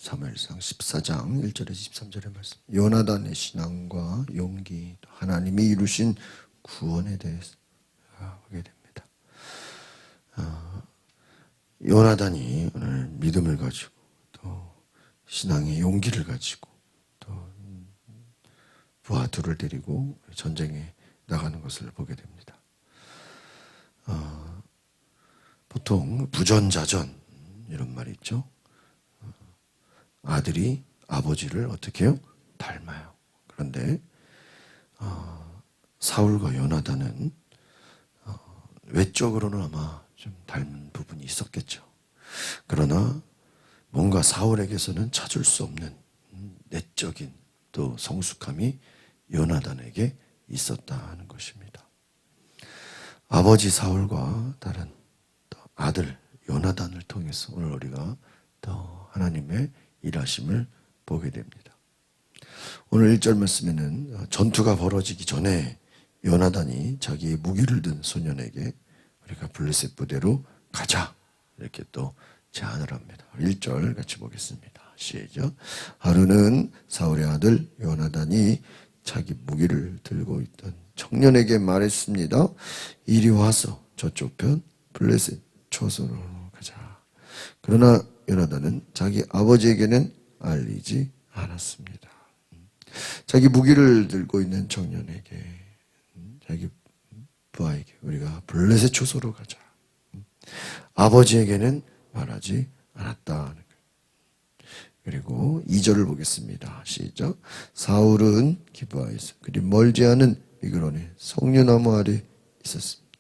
사무엘상 14장 1절에서 13절의 말씀. 요나단의 신앙과 용기, 하나님이 이루신 구원에 대해서 하게 됩니다. 요나단이 오늘 믿음을 가지고 또 신앙의 용기를 가지고 또 부하 둘을 데리고 전쟁에 나가는 것을 보게 됩니다. 보통 부전자전 이런 말이 있죠. 아들이 아버지를 어떻게 해요? 닮아요. 그런데 사울과 요나단은 외적으로는 아마 좀 닮은 부분이 있었겠죠. 그러나 뭔가 사울에게서는 찾을 수 없는 내적인 또 성숙함이 요나단에게 있었다 하는 것입니다. 아버지 사울과 다른 아들 요나단을 통해서 오늘 우리가 더 하나님의 일하심을 보게 됩니다. 오늘 1절 말씀에는 전투가 벌어지기 전에 요나단이 자기의 무기를 든 소년에게 우리가 블레셋 부대로 가자 이렇게 또 제안을 합니다. 1절 같이 보겠습니다. 시작. 하루는 사울의 아들 요나단이 자기 무기를 들고 있던 청년에게 말했습니다. 이리 와서 저쪽 편 블레셋 초소로 가자. 그러나 요나단은 자기 아버지에게는 알리지 않았습니다. 자기 무기를 들고 있는 청년에게, 자기 부하에게 우리가 블레셋 초소로 가자. 아버지에게는 말하지 않았다는 거예요. 그리고 2절을 보겠습니다. 시작. 사울은 기브아에서 그리 멀지 않은 미그론의 석류나무 아래 있었습니다.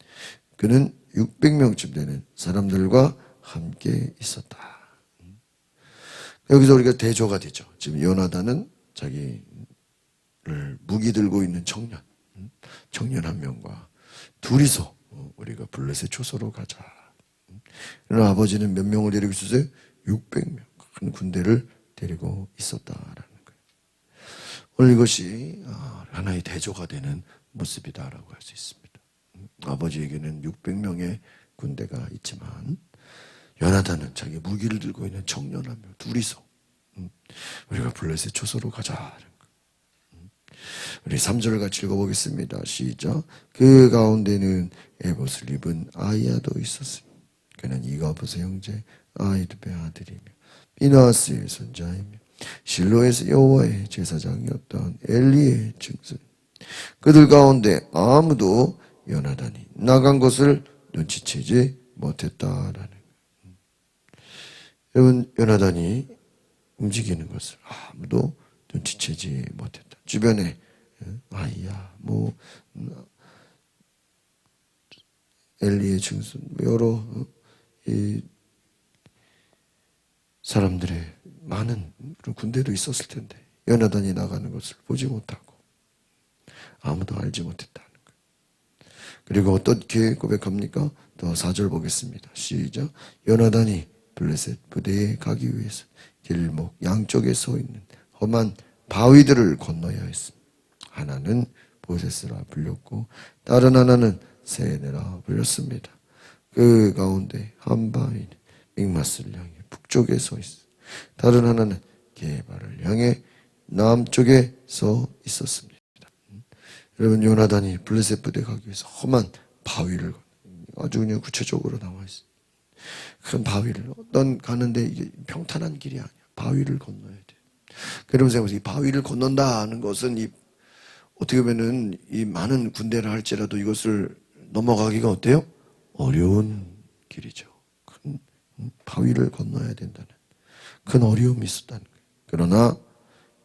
그는 600명쯤 되는 사람들과 함께 있었다. 여기서 우리가 대조가 되죠. 지금 요나단은 자기를 무기 들고 있는 청년 한 명과 둘이서 우리가 블레셋 초소로 가자. 그러나 아버지는 몇 명을 데리고 있었어요? 600명. 큰 군대를 데리고 있었다라는 거예요. 오늘 이것이 하나의 대조가 되는 모습이다라고 할 수 있습니다. 아버지에게는 600명의 군대가 있지만 요나단은 자기 무기를 들고 있는 청년 한 명 둘이서 우리가 블레셋 초소로 가자. 우리 3절을 같이 읽어보겠습니다. 시작. 그 가운데는 에봇을 입은 아이야도 있었습니다. 그는 이가봇의 형제 아히두베의 아들이며 비나스의 손자이며 실로에서 여호와의 제사장이었던 엘리의 증손. 그들 가운데 아무도 요나단이 나간 것을 눈치채지 못했다라는 거예요. 여러분, 요나단이 움직이는 것을 아무도 눈치채지 못했다. 주변에 아이야, 엘리의 증손, 여러 이 사람들의 많은 그런 군대도 있었을 텐데 요나단이 나가는 것을 보지 못하고 아무도 알지 못했다는 거예요. 그리고 어떻게 고백합니까? 더 4절 보겠습니다. 시작. 요나단이 블레셋 부대에 가기 위해서 길목 양쪽에 서 있는 험한 바위들을 건너야 했습니다. 하나는 보세스라 불렸고 다른 하나는 세네라 불렸습니다. 그 가운데 한 바위는 믹마스를 향해 북쪽에 서 있어. 다른 하나는 게발을 향해 남쪽에 서 있었습니다. 여러분, 요나단이 블레셋 부대 가기 위해서 험한 바위를 아주 그냥 구체적으로 나와 있어요. 큰 바위를 가는데 이게 평탄한 길이 아니야. 바위를 건너야 돼. 그러면서 생각해보세요. 이 바위를 건넌다는 것은 어떻게 보면은 이 많은 군대를 할지라도 이것을 넘어가기가 어때요? 어려운 길이죠. 큰 바위를 건너야 된다는 큰 어려움이 있었다는 거예요. 그러나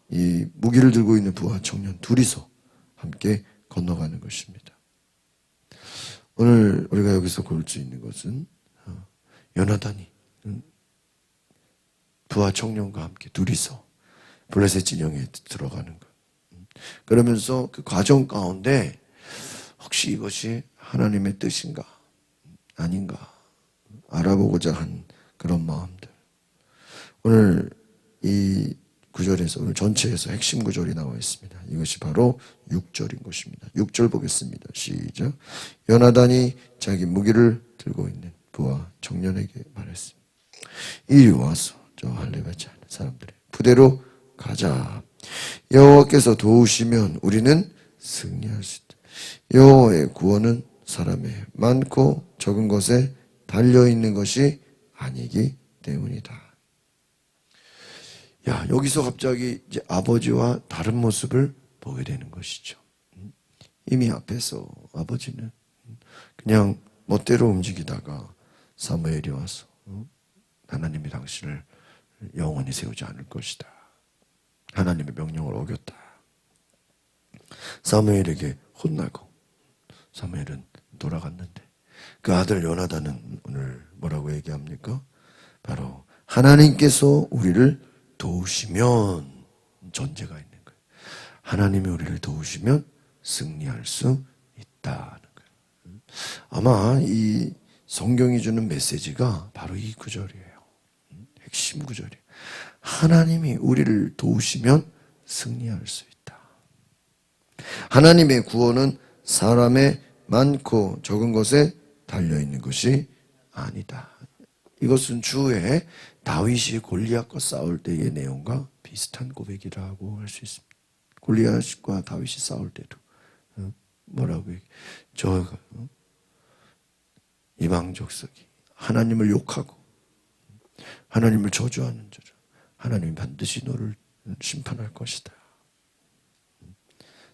이 무기를 들고 있는 부하 청년 둘이서 함께 건너가는 것입니다. 오늘 우리가 여기서 볼 수 있는 것은 요나단이 부하 청년과 함께 둘이서 블레셋 진영에 들어가는 것. 그러면서 그 과정 가운데 혹시 이것이 하나님의 뜻인가 아닌가 알아보고자 한 그런 마음들. 오늘 이 구절에서 오늘 전체에서 핵심 구절이 나와 있습니다. 이것이 바로 6절인 것입니다. 6절 보겠습니다. 시작. 요나단이 자기 무기를 들고 있는 부하 청년에게 말했습니다. 이리 와서 저 할례 받지 않은 사람들의 부대로 가자. 여호와께서 도우시면 우리는 승리할 수 있다. 여호와의 구원은 사람의 많고 적은 것에 달려있는 것이 아니기 때문이다. 야, 여기서 갑자기 이제 아버지와 다른 모습을 보게 되는 것이죠. 이미 앞에서 아버지는 그냥 멋대로 움직이다가 사무엘이 와서 하나님이 당신을 영원히 세우지 않을 것이다. 하나님의 명령을 어겼다. 사무엘에게 혼나고 사무엘은 돌아갔는데 그 아들 요나단은 오늘 뭐라고 얘기합니까? 바로 하나님께서 우리를 도우시면 전제가 있는 거예요. 하나님이 우리를 도우시면 승리할 수 있다는 거예요. 아마 이 성경이 주는 메시지가 바로 이 구절이에요. 핵심 구절이에요. 하나님이 우리를 도우시면 승리할 수 있다. 하나님의 구원은 사람의 많고 적은 것에 달려있는 것이 아니다. 이것은 주에 다윗이 골리앗과 싸울 때의 내용과 비슷한 고백이라고 할 수 있습니다. 골리앗과 다윗이 싸울 때도 뭐라고 얘기해? 이방 족속이 하나님을 욕하고 하나님을 저주하는 자죠. 하나님이 반드시 너를 심판할 것이다.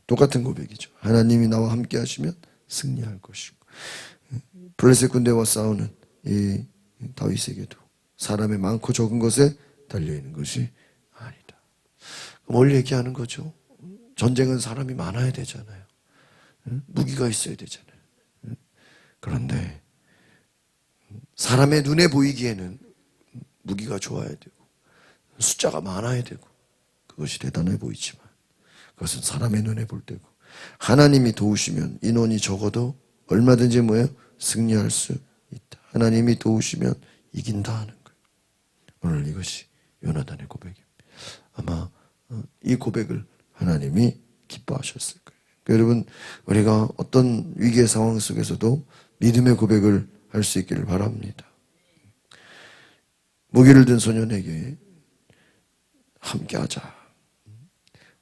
똑같은 고백이죠. 하나님이 나와 함께 하시면 승리할 것이고 블레셋 군대와 싸우는 이 다윗에게도 사람의 많고 적은 것에 달려있는 것이 아니다. 뭘 얘기하는 거죠? 전쟁은 사람이 많아야 되잖아요. 무기가 있어야 되잖아요. 그런데 사람의 눈에 보이기에는 무기가 좋아야 되고 숫자가 많아야 되고 그것이 대단해 보이지만 그것은 사람의 눈에 볼 때고 하나님이 도우시면 인원이 적어도 얼마든지 뭐예요? 승리할 수 있다. 하나님이 도우시면 이긴다 하는 거예요. 오늘 이것이 요나단의 고백입니다. 아마 이 고백을 하나님이 기뻐하셨을 거예요. 그러니까 여러분 우리가 어떤 위기의 상황 속에서도 믿음의 고백을 할 수 있기를 바랍니다. 무기를 든 소년에게 함께하자.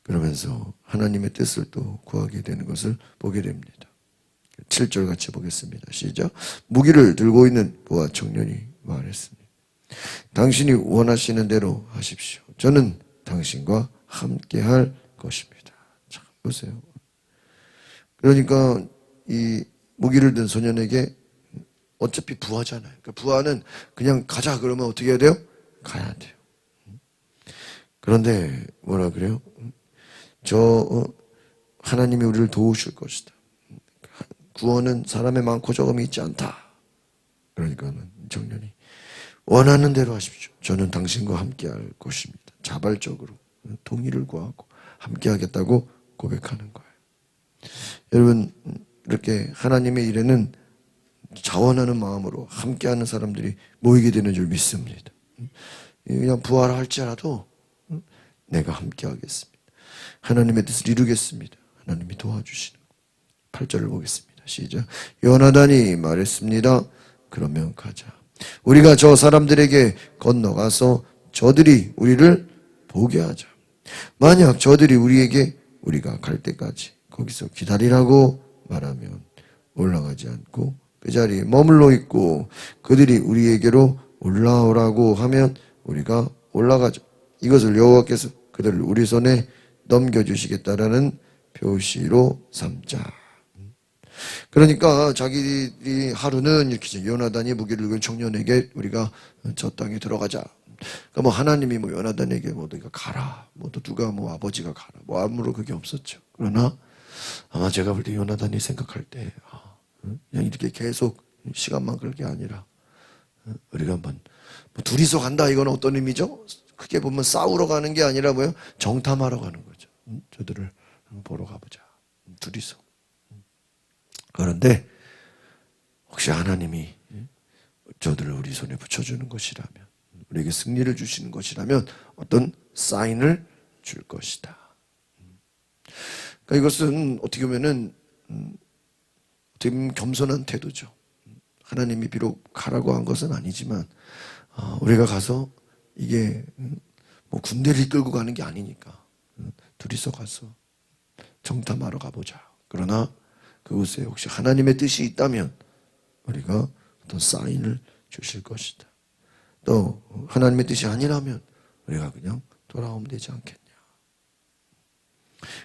그러면서 하나님의 뜻을 또 구하게 되는 것을 보게 됩니다. 7절 같이 보겠습니다. 시작. 무기를 들고 있는 부하 청년이 말했습니다. 당신이 원하시는 대로 하십시오. 저는 당신과 함께할 것입니다. 자, 보세요. 그러니까 이 무기를 든 소년에게 어차피 부하잖아요. 그러니까 부하는 그냥 가자 그러면 어떻게 해야 돼요? 가야 돼요. 그런데 뭐라 그래요? 하나님이 우리를 도우실 것이다. 구원은 사람의 많고 적음이 있지 않다. 그러니까는 청년이 원하는 대로 하십시오. 저는 당신과 함께할 것입니다. 자발적으로 동의를 구하고 함께하겠다고 고백하는 거예요. 여러분 이렇게 하나님의 일에는 자원하는 마음으로 함께하는 사람들이 모이게 되는 줄 믿습니다. 그냥 부하라 할지라도 내가 함께하겠습니다. 하나님의 뜻을 이루겠습니다. 하나님이 도와주시는 8절을 보겠습니다. 시작. 요나단이 말했습니다. 그러면 가자. 우리가 저 사람들에게 건너가서 저들이 우리를 보게 하자. 만약 저들이 우리에게 우리가 갈 때까지 거기서 기다리라고 말하면 올라가지 않고 그 자리에 머물러 있고 그들이 우리에게로 올라오라고 하면 우리가 올라가죠. 이것을 여호와께서 그들을 우리 손에 넘겨주시겠다라는 표시로 삼자. 그러니까 자기들이 하루는 이렇게 요나단이 무기를 들고 청년에게 우리가 저 땅에 들어가자. 그러니까 뭐 하나님이 뭐 요나단에게 뭐 너희가 가라. 뭐 또 누가 뭐 아버지가 가라. 뭐 아무런 그게 없었죠. 그러나 아마 제가 볼 때 요나단이 생각할 때 그냥 이렇게 계속 시간만 끌 게 아니라 우리가 한번 뭐 둘이서 간다 이건 어떤 의미죠? 크게 보면 싸우러 가는 게 아니라 뭐요? 정탐하러 가는 거죠. 저들을 보러 가보자. 둘이서. 그런데 혹시 하나님이 저들을 우리 손에 붙여주는 것이라면 우리에게 승리를 주시는 것이라면 어떤 사인을 줄 것이다. 그러니까 이것은 어떻게 보면은 겸손한 태도죠. 하나님이 비록 가라고 한 것은 아니지만 우리가 가서 이게 뭐 군대를 이끌고 가는 게 아니니까 둘이서 가서 정탐하러 가보자. 그러나 그곳에 혹시 하나님의 뜻이 있다면 우리가 어떤 사인을 주실 것이다. 또 하나님의 뜻이 아니라면 우리가 그냥 돌아오면 되지 않겠냐.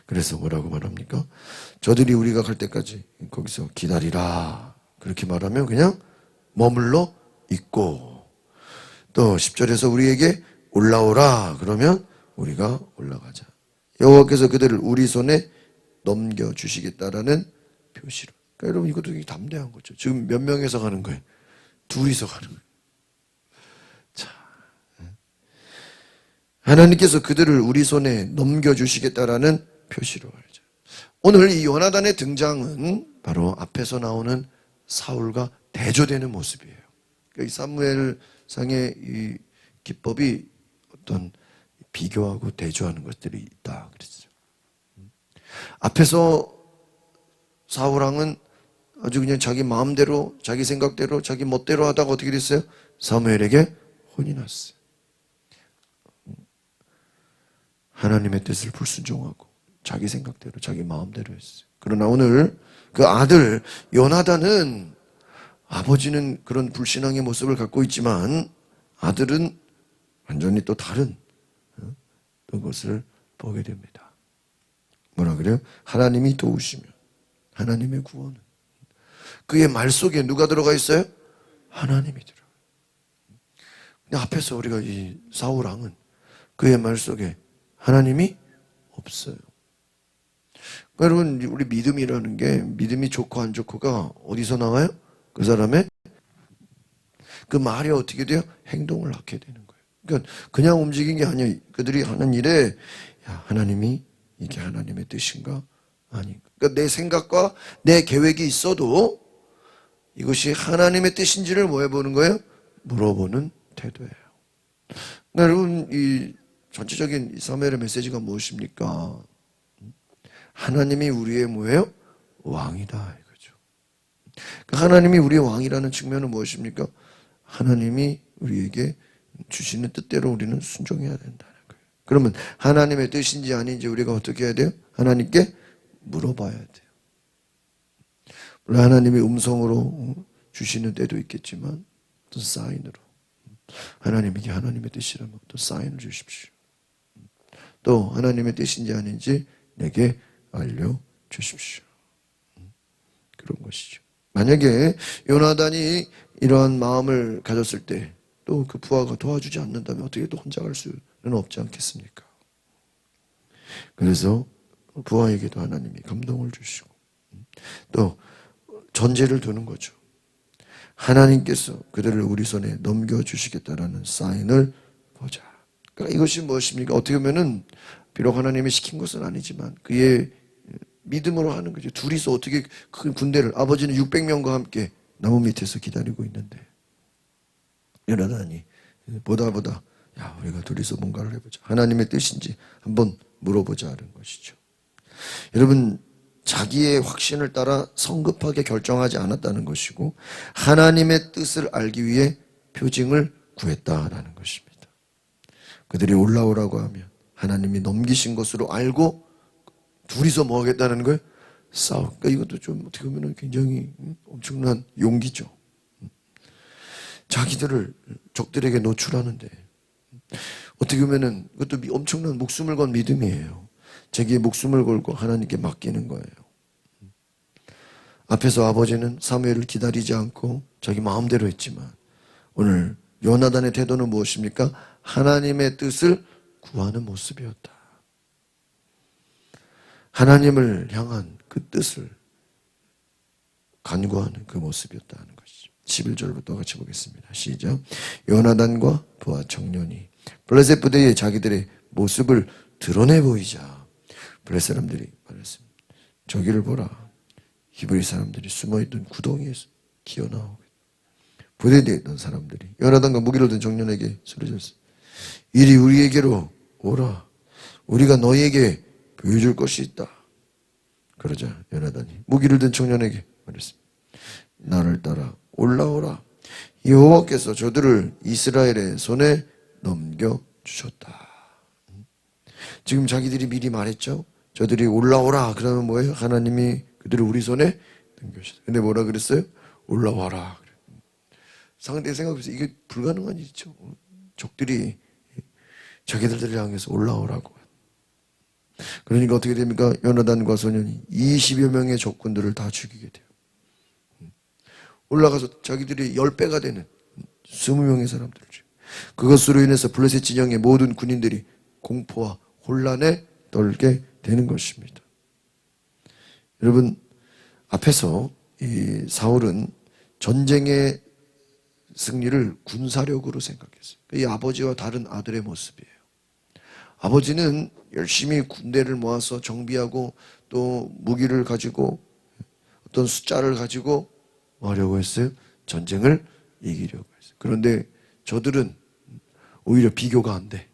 그래서 뭐라고 말합니까? 저들이 우리가 갈 때까지 거기서 기다리라. 그렇게 말하면 그냥 머물러 있고, 또 10절에서 우리에게 올라오라. 그러면 우리가 올라가자. 여호와께서 그들을 우리 손에 넘겨주시겠다라는 표시로. 그러니까 여러분 이것도 되게 담대한 거죠. 지금 몇 명이서 가는 거예요? 둘이서 가는 거예요. 자, 하나님께서 그들을 우리 손에 넘겨주시겠다라는 표시로 알죠. 오늘 이 요나단의 등장은 바로 앞에서 나오는 사울과 대조되는 모습이에요. 그러니까 이 사무엘상의 이 기법이 어떤 비교하고 대조하는 것들이 있다 그랬죠. 앞에서 사울왕은 아주 그냥 자기 마음대로, 자기 생각대로, 자기 멋대로 하다가 어떻게 됐어요? 사무엘에게 혼이 났어요. 하나님의 뜻을 불순종하고 자기 생각대로, 자기 마음대로 했어요. 그러나 오늘 그 아들 요나단은, 아버지는 그런 불신앙의 모습을 갖고 있지만 아들은 완전히 또 다른 것을 보게 됩니다. 뭐라 그래요? 하나님이 도우시면, 하나님의 구원은. 그의 말 속에 누가 들어가 있어요? 하나님이 들어가요. 근데 앞에서 우리가 이 사울왕은 그의 말 속에 하나님이 없어요. 그러니까 여러분, 우리 믿음이라는 게, 믿음이 좋고 안 좋고가 어디서 나와요? 그 사람의 그 말이 어떻게 돼요? 행동을 낳게 되는 거예요. 그러니까 그냥 움직인 게 아니에요. 그들이 하는 일에, 야, 하나님이 이게 하나님의 뜻인가? 아닌가? 그러니까 내 생각과 내 계획이 있어도 이것이 하나님의 뜻인지를 뭐 해보는 거예요? 물어보는 태도예요. 그러니까 여러분, 이 전체적인 사무엘의 메시지가 무엇입니까? 하나님이 우리의 뭐예요? 왕이다 이거죠. 그러니까 하나님이 우리의 왕이라는 측면은 무엇입니까? 하나님이 우리에게 주시는 뜻대로 우리는 순종해야 된다는 거예요. 그러면 하나님의 뜻인지 아닌지 우리가 어떻게 해야 돼요? 하나님께 물어봐야 돼요. 물론 하나님이 음성으로 주시는 때도 있겠지만 어떤 사인으로, 하나님에게 하나님의 뜻이라면 어떤 사인을 주십시오. 또 하나님의 뜻인지 아닌지 내게 알려주십시오. 그런 것이죠. 만약에 요나단이 이러한 마음을 가졌을 때 또 그 부하가 도와주지 않는다면 어떻게 또 혼자 갈 수는 없지 않겠습니까? 그래서 부하에게도 하나님이 감동을 주시고 또 전제를 두는 거죠. 하나님께서 그들을 우리 손에 넘겨주시겠다라는 사인을 보자. 그러니까 이것이 무엇입니까? 어떻게 보면은 비록 하나님이 시킨 것은 아니지만 그의 믿음으로 하는 거죠. 둘이서 어떻게 큰 군대를, 아버지는 600명과 함께 나무 밑에서 기다리고 있는데 요나단이 보다 야, 우리가 둘이서 뭔가를 해보자. 하나님의 뜻인지 한번 물어보자 하는 것이죠. 여러분, 자기의 확신을 따라 성급하게 결정하지 않았다는 것이고 하나님의 뜻을 알기 위해 표징을 구했다라는 것입니다. 그들이 올라오라고 하면 하나님이 넘기신 것으로 알고 둘이서 뭐 하겠다는 거예요? 싸우. 그러니까 이것도 좀 어떻게 보면 굉장히 엄청난 용기죠. 자기들을 적들에게 노출하는데 어떻게 보면은 그것도 엄청난 목숨을 건 믿음이에요. 자기의 목숨을 걸고 하나님께 맡기는 거예요. 앞에서 아버지는 사무엘을 기다리지 않고 자기 마음대로 했지만 오늘 요나단의 태도는 무엇입니까? 하나님의 뜻을 구하는 모습이었다. 하나님을 향한 그 뜻을 간구하는 그 모습이었다는 것이죠. 11절부터 같이 보겠습니다. 시작. 요나단과 부하 청년이 블레셋 부대에 자기들의 모습을 드러내 보이자 블레셋 사람들이 말했습니다. 저기를 보라. 히브리 사람들이 숨어있던 구덩이에서 기어나오고 부대에 있던 사람들이 요나단과 무기를 든 청년에게 소리쳤습니다. 이리 우리에게로 오라. 우리가 너희에게 보여줄 것이 있다. 그러자 요나단이 무기를 든 청년에게 말했습니다. 나를 따라 올라오라. 여호와께서 저들을 이스라엘의 손에 넘겨주셨다. 지금 자기들이 미리 말했죠. 저들이 올라오라. 그러면 뭐예요? 하나님이 그들을 우리 손에 넘겨주셨다. 근데 뭐라 그랬어요? 올라와라. 상대 생각해보세요. 이게 불가능한 일이죠. 적들이 자기들을 향해서 올라오라고. 그러니까 어떻게 됩니까? 요나단과 소년이 20여 명의 적군들을 다 죽이게 돼요. 올라가서 자기들이 10배가 되는 20명의 사람들을 죽여요. 그것으로 인해서 블레셋 진영의 모든 군인들이 공포와 혼란에 떨게 되는 것입니다. 여러분, 앞에서 이 사울은 전쟁의 승리를 군사력으로 생각했어요. 이 아버지와 다른 아들의 모습이에요. 아버지는 열심히 군대를 모아서 정비하고 또 무기를 가지고 어떤 숫자를 가지고 뭐 하려고 했어요? 전쟁을 이기려고 했어요. 그런데 저들은 오히려 비교가 안 돼.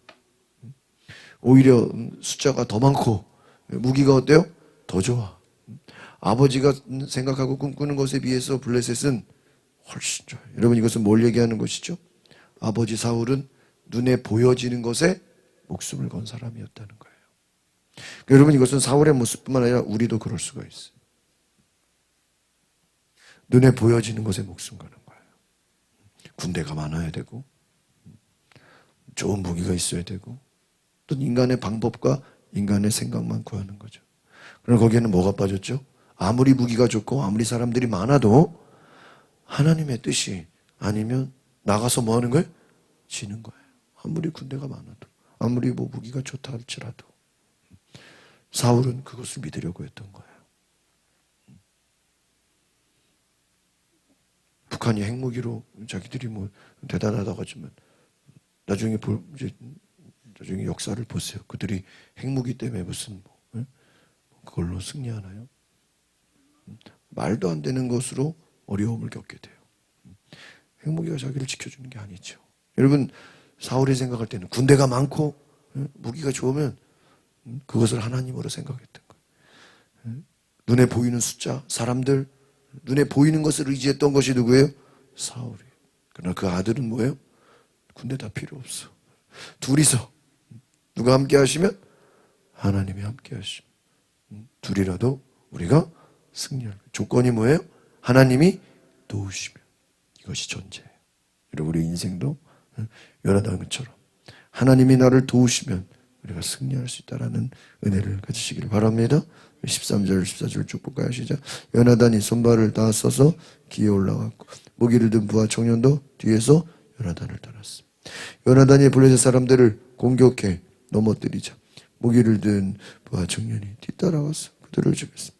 오히려 숫자가 더 많고 무기가 어때요? 더 좋아. 아버지가 생각하고 꿈꾸는 것에 비해서 블레셋은 훨씬 좋아요. 여러분, 이것은 뭘 얘기하는 것이죠? 아버지 사울은 눈에 보여지는 것에 목숨을 건 사람이었다는 거예요. 그러니까 여러분, 이것은 사울의 모습뿐만 아니라 우리도 그럴 수가 있어요. 눈에 보여지는 것에 목숨 거는 거예요. 군대가 많아야 되고 좋은 무기가 있어야 되고 또 인간의 방법과 인간의 생각만 구하는 거죠. 그럼 거기에는 뭐가 빠졌죠? 아무리 무기가 좋고 아무리 사람들이 많아도 하나님의 뜻이 아니면 나가서 뭐 하는 거예요? 지는 거예요. 아무리 군대가 많아도 아무리 뭐 무기가 좋다 할지라도 사울은 그것을 믿으려고 했던 거예요. 북한이 핵무기로 자기들이 뭐 대단하다고 하지만 나중에 나중에 역사를 보세요. 그들이 핵무기 때문에 무슨 그걸로 승리하나요? 말도 안 되는 것으로 어려움을 겪게 돼요. 핵무기가 자기를 지켜주는 게 아니죠. 여러분, 사울이 생각할 때는 군대가 많고 무기가 좋으면 그것을 하나님으로 생각했던 거예요. 눈에 보이는 숫자, 사람들, 눈에 보이는 것을 의지했던 것이 누구예요? 사울이에요. 그러나 그 아들은 뭐예요? 군대 다 필요 없어. 둘이서 누가 함께 하시면 하나님이 함께 하시면 둘이라도 우리가 승리할 거예요. 조건이 뭐예요? 하나님이 도우시면. 이것이 존재예요. 여러분, 우리 인생도 요나단처럼 하나님이 나를 도우시면 우리가 승리할 수 있다는 은혜를 가지시기를 바랍니다. 13절 14절 쭉 볼까요? 시작. 요나단이 손발을 다 써서 기에 올라갔고 무기를 든 부하 청년도 뒤에서 요나단을 따랐습니다. 요나단이 블레셋 사람들을 공격해 넘어뜨리자 무기를 든 부하 청년이 뒤따라와서 그들을 죽였습니다.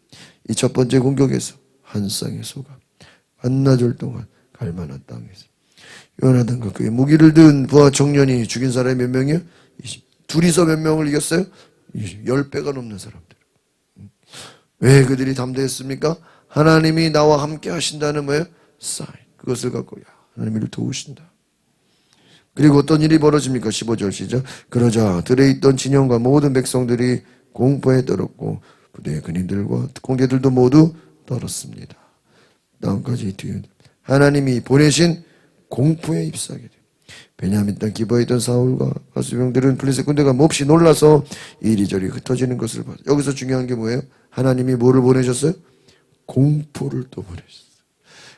이 첫 번째 공격에서 한 쌍의 소가 반나절 동안 갈만한 땅에서 요나단과 그의 무기를 든 부하 청년이 죽인 사람이 몇 명이에요? 20. 둘이서 몇 명을 이겼어요? 10배가 넘는 사람들. 왜 그들이 담대했습니까? 하나님이 나와 함께 하신다는 뭐예요? 사인. 그것을 갖고 하나님이 를 도우신다. 그리고 어떤 일이 벌어집니까? 15절 시작. 그러자 들에 있던 진영과 모든 백성들이 공포에 떨었고 부대의 근인들과 공대들도 모두 떨었습니다. 다음까지 뒤에 하나님이 보내신 공포에 휩싸게 돼요. 베냐민 땅 기브아에 있던 사울과 가수병들은 블레셋 군대가 몹시 놀라서 이리저리 흩어지는 것을 봤어요. 여기서 중요한 게 뭐예요? 하나님이 뭐를 보내셨어요? 공포를 또 보내셨어요.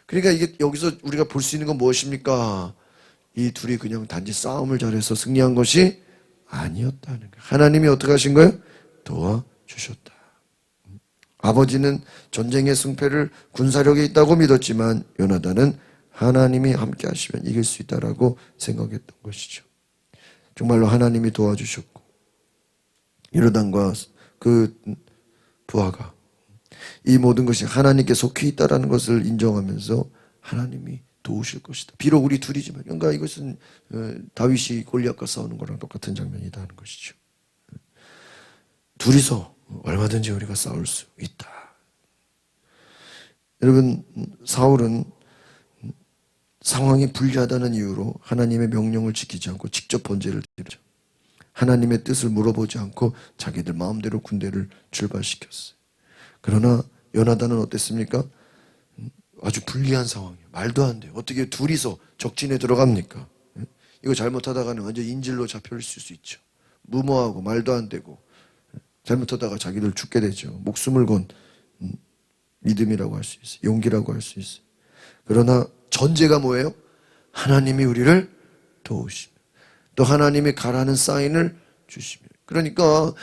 그러니까 이게 여기서 우리가 볼 수 있는 건 무엇입니까? 이 둘이 그냥 단지 싸움을 잘해서 승리한 것이 아니었다는 거예요. 하나님이 어떻게 하신 거예요? 도와주셨다. 아버지는 전쟁의 승패를 군사력에 있다고 믿었지만 요나단은 하나님이 함께 하시면 이길 수 있다라고 생각했던 것이죠. 정말로 하나님이 도와주셨고 요나단과 그 부하가 이 모든 것이 하나님께 속해 있다라는 것을 인정하면서 하나님이 도우실 것이다. 비록 우리 둘이지만 그러니까 이것은 다윗이 골리앗과 싸우는 거랑 똑같은 장면이다 하는 것이죠. 둘이서 얼마든지 우리가 싸울 수 있다. 여러분, 사울은 상황이 불리하다는 이유로 하나님의 명령을 지키지 않고 직접 번제를 드리죠. 하나님의 뜻을 물어보지 않고 자기들 마음대로 군대를 출발시켰어요. 그러나 요나단은 어땠습니까? 아주 불리한 상황이에요. 말도 안 돼요. 어떻게 둘이서 적진에 들어갑니까? 이거 잘못하다가는 완전 인질로 잡혀올 수 있죠. 무모하고 말도 안 되고 잘못하다가 자기들 죽게 되죠. 목숨을 건 믿음이라고 할 수 있어요. 용기라고 할 수 있어요. 그러나 전제가 뭐예요? 하나님이 우리를 도우시며 또 하나님이 가라는 사인을 주시며. 그러니까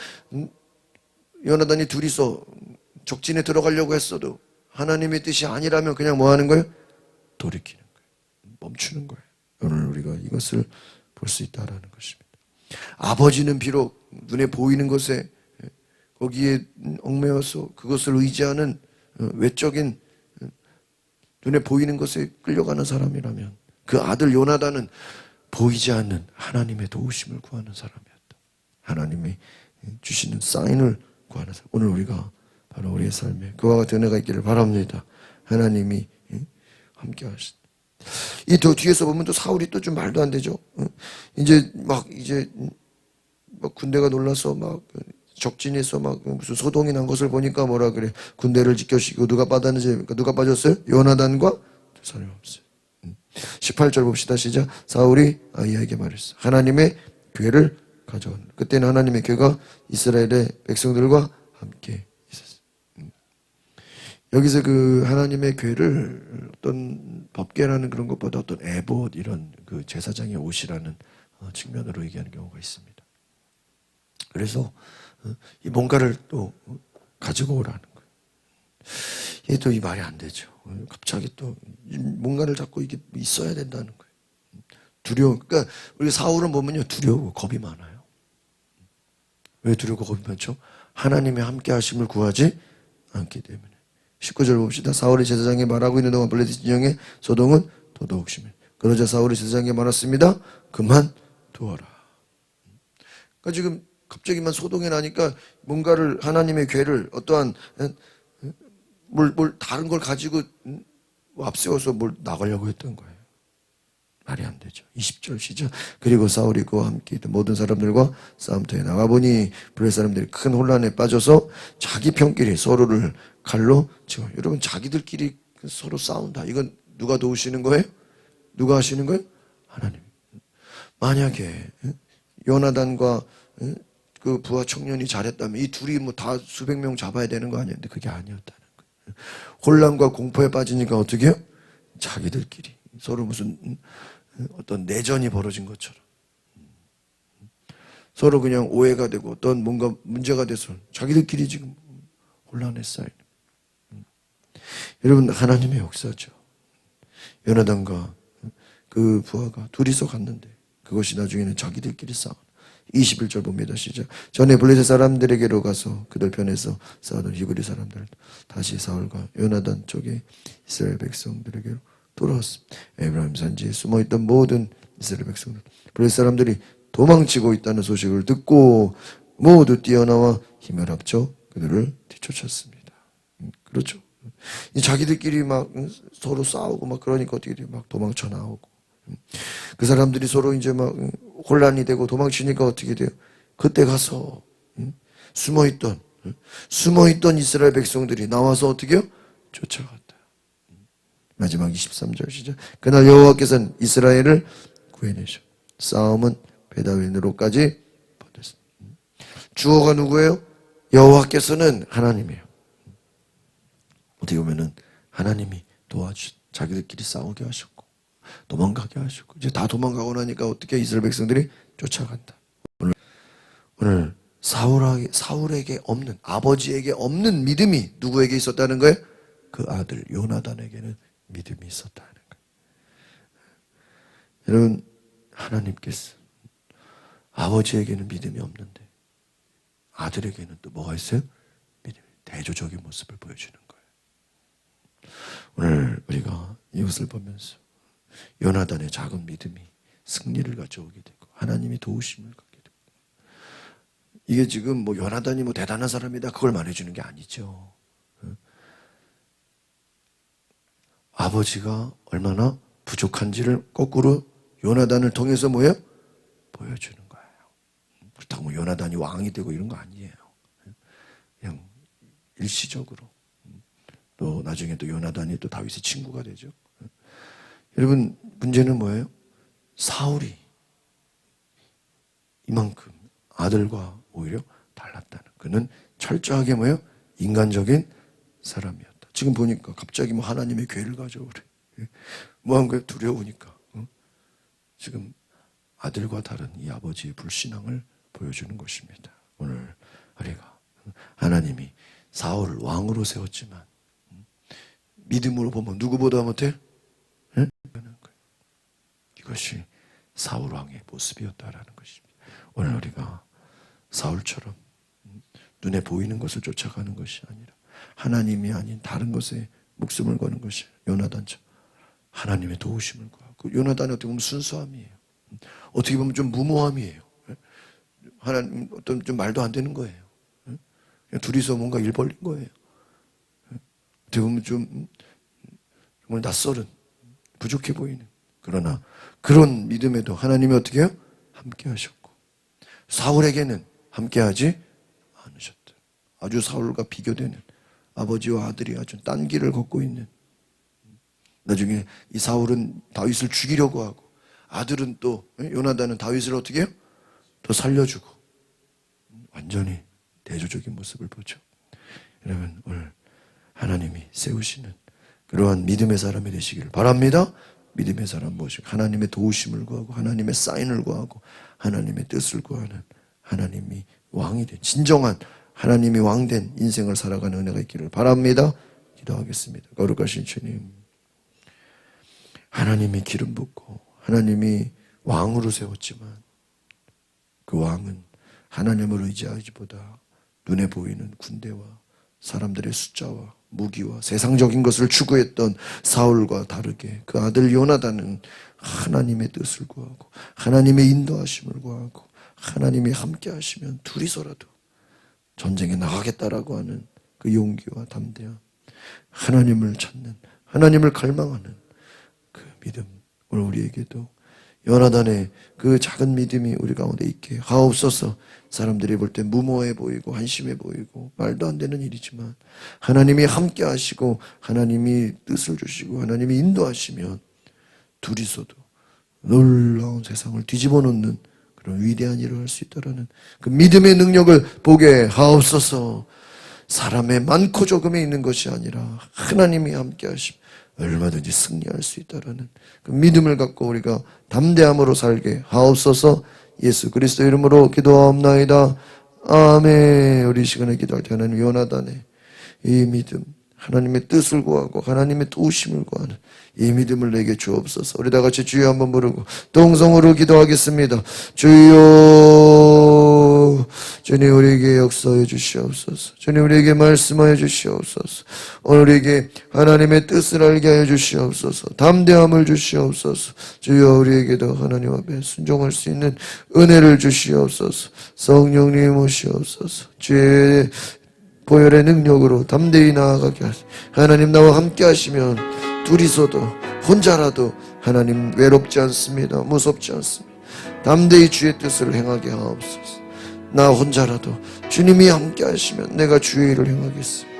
요나단이 둘이서 적진에 들어가려고 했어도 하나님의 뜻이 아니라면 그냥 뭐 하는 거예요? 돌이키는 거예요. 멈추는 거예요. 오늘 우리가 이것을 볼 수 있다라는 것입니다. 아버지는 비록 눈에 보이는 것에 거기에 얽매여서 그것을 의지하는 외적인 눈에 보이는 것에 끌려가는 사람이라면 그 아들 요나단은 보이지 않는 하나님의 도우심을 구하는 사람이었다. 하나님이 주시는 사인을 구하는 사람. 오늘 우리가 바로 우리의 삶에 그와 같은 은혜가 있기를 바랍니다. 하나님이 함께 하신. 이 더 뒤에서 보면 또 사울이 또 좀 말도 안 되죠. 이제 막 군대가 놀라서 막 적진에서 막 무슨 소동이 난 것을 보니까 뭐라 그래. 군대를 지켜주시고 누가 빠졌는지, 누가 빠졌어요? 요나단과 두 사람이 없어요. 18절 봅시다. 시작. 사울이 아히야에게 말했어. 하나님의 괴를 가져온. 그때는 하나님의 괴가 이스라엘의 백성들과 함께 있었어요. 여기서 그 하나님의 괴를 어떤 법궤라는 그런 것보다 어떤 에봇 이런 그 제사장의 옷이라는 측면으로 얘기하는 경우가 있습니다. 그래서 이 뭔가를 또 가지고 오라는 거예요. 이게 또 이 말이 안 되죠. 갑자기 또 뭔가를 자꾸 이게 있어야 된다는 거예요. 두려워. 그러니까 우리 사울은 보면요 두려워 겁이 많아요. 왜 두려워 겁이 많죠? 하나님의 함께 하심을 구하지 않기 때문에. 19절 봅시다. 사울이 제사장에 말하고 있는 동안 블레셋 진영의 소동은 더더욱 심해. 그러자 사울이 제사장에게 말했습니다. 그만 두어라. 그러니까 지금 갑자기만 소동이 나니까 뭔가를 하나님의 괴를 어떠한 뭘 다른 걸 가지고 앞세워서 뭘 나가려고 했던 거예요. 말이 안 되죠. 20절 시작. 그리고 사울이 그와 함께 있던 모든 사람들과 싸움터에 나가보니 블레셋 사람들이 큰 혼란에 빠져서 자기 편끼리 서로를 칼로 치고. 여러분 자기들끼리 서로 싸운다. 이건 누가 도우시는 거예요? 누가 하시는 거예요? 하나님. 만약에 요나단과 그 부하 청년이 잘했다면 이 둘이 뭐 다 수백 명 잡아야 되는 거 아니었는데 그게 아니었다는 거예요. 혼란과 공포에 빠지니까 어떻게 해요? 자기들끼리 서로 무슨 어떤 내전이 벌어진 것처럼 서로 그냥 오해가 되고 어떤 뭔가 문제가 돼서 자기들끼리 지금 혼란에 쌓이는. 여러분 하나님의 역사죠. 요나단과 그 부하가 둘이서 갔는데 그것이 나중에는 자기들끼리 싸워. 21절 봅니다. 시작. 전에 블레셋 사람들에게로 가서 그들 편에서 싸우던 히브리 사람들 다시 사울과 요나단 쪽에 이스라엘 백성들에게로 돌아왔습니다. 에브라임 산지에 숨어있던 모든 이스라엘 백성들 블레셋 사람들이 도망치고 있다는 소식을 듣고 모두 뛰어나와 힘을 합쳐 그들을 뒤쫓았습니다. 그렇죠. 자기들끼리 막 서로 싸우고 막 그러니까 어떻게 돼요? 막 도망쳐 나오고 그 사람들이 서로 이제 막 혼란이 되고 도망치니까 어떻게 돼요? 그때 가서 숨어있던 이스라엘 백성들이 나와서 어떻게 해요? 쫓아갔다. 마지막 23절 시작. 그날 여호와께서는 이스라엘을 구해내셔. 싸움은 베다윈으로까지 번졌습니다. 주어가 누구예요? 여호와께서는 하나님이에요. 어떻게 보면은 하나님이 도와주 자기들끼리 싸우게 하셨고 도망가게 하셨고 이제 다 도망가고 나니까 어떻게 이스라엘 백성들이 쫓아간다. 오늘 사울에게 없는 아버지에게 없는 믿음이 누구에게 있었다는 거예요? 그 아들 요나단에게는 믿음이 있었다는 거예요. 여러분 하나님께서 아버지에게는 믿음이 없는데 아들에게는 또 뭐가 있어요? 믿음이 대조적인 모습을 보여주는 거예요. 오늘 우리가 이것을 보면서 요나단의 작은 믿음이 승리를 가져오게 되고 하나님이 도우심을 갖게 되고 이게 지금 뭐 요나단이 뭐 대단한 사람이다 그걸 말해주는 게 아니죠. 아버지가 얼마나 부족한지를 거꾸로 요나단을 통해서 뭐예요? 보여주는 거예요. 그렇다고 뭐 요나단이 왕이 되고 이런 거 아니에요. 그냥 일시적으로 또 나중에 또 요나단이 또 다윗의 친구가 되죠. 여러분 문제는 뭐예요? 사울이 이만큼 아들과 오히려 달랐다는. 그는 철저하게 뭐예요? 인간적인 사람이었다. 지금 보니까 갑자기 뭐 하나님의 괴를 가져오래. 뭐한 거예요? 두려우니까. 지금 아들과 다른 이 아버지의 불신앙을 보여주는 것입니다. 오늘 우리가 하나님이 사울을 왕으로 세웠지만 믿음으로 보면 누구보다 못해? 이것이 사울 왕의 모습이었다라는 것입니다. 오늘 우리가 사울처럼 눈에 보이는 것을 쫓아가는 것이 아니라 하나님이 아닌 다른 것에 목숨을 거는 것이 요나단처럼 하나님의 도우심을 구하고, 요나단이 어떻게 보면 순수함이에요. 어떻게 보면 좀 무모함이에요. 하나님 어떤 좀 말도 안 되는 거예요. 그냥 둘이서 뭔가 일 벌린 거예요. 어떻게 보면 좀 정말 낯설은, 부족해 보이는, 그러나 그런 믿음에도 하나님이 어떻게 해요? 함께 하셨고, 사울에게는 함께하지 않으셨다. 아주 사울과 비교되는, 아버지와 아들이 아주 딴 길을 걷고 있는, 나중에 이 사울은 다윗을 죽이려고 하고, 아들은 또 요나단은 다윗을 어떻게 해요? 더 살려주고, 완전히 대조적인 모습을 보죠. 여러분, 오늘 하나님이 세우시는 그러한 믿음의 사람이 되시기를 바랍니다. 믿음의 사람 모시고 하나님의 도우심을 구하고 하나님의 사인을 구하고 하나님의 뜻을 구하는, 하나님이 왕이 된, 진정한 하나님이 왕된 인생을 살아가는 은혜가 있기를 바랍니다. 기도하겠습니다. 거룩하신 주님, 하나님이 기름 붓고 하나님이 왕으로 세웠지만 그 왕은 하나님을 의지하기보다 눈에 보이는 군대와 사람들의 숫자와 무기와 세상적인 것을 추구했던 사울과 다르게 그 아들 요나단은 하나님의 뜻을 구하고 하나님의 인도하심을 구하고 하나님이 함께 하시면 둘이서라도 전쟁에 나가겠다라고 하는 그 용기와 담대함, 하나님을 찾는, 하나님을 갈망하는 그 믿음, 오늘 우리에게도 요나단의 그 작은 믿음이 우리 가운데 있게 하옵소서. 사람들이 볼 때 무모해 보이고 한심해 보이고 말도 안 되는 일이지만 하나님이 함께 하시고 하나님이 뜻을 주시고 하나님이 인도하시면 둘이서도 놀라운 세상을 뒤집어 놓는 그런 위대한 일을 할 수 있다라는 그 믿음의 능력을 보게 하옵소서. 사람의 많고 적음에 있는 것이 아니라 하나님이 함께 하시면 얼마든지 승리할 수 있다라는 그 믿음을 갖고 우리가 담대함으로 살게 하옵소서. 예수 그리스도 이름으로 기도하옵나이다. 아멘. 우리 시간에 기도할 때 하나님 요나단의 이 믿음, 하나님의 뜻을 구하고 하나님의 도우심을 구하는 이 믿음을 내게 주옵소서. 우리 다 같이 주여 한번 부르고 동성으로 기도하겠습니다. 주여, 주님 우리에게 역사해 주시옵소서. 주님 우리에게 말씀하여 주시옵소서. 오늘 우리에게 하나님의 뜻을 알게 하여 주시옵소서. 담대함을 주시옵소서. 주여 우리에게도 하나님 앞에 순종할 수 있는 은혜를 주시옵소서. 성령님 오시옵소서. 주의 보혈의 능력으로 담대히 나아가게 하시고 하나님 나와 함께 하시면 둘이서도 혼자라도 하나님 외롭지 않습니다. 무섭지 않습니다. 담대히 주의 뜻을 행하게 하옵소서. 나 혼자라도 주님이 함께 하시면 내가 주의 일을 행하겠습니다.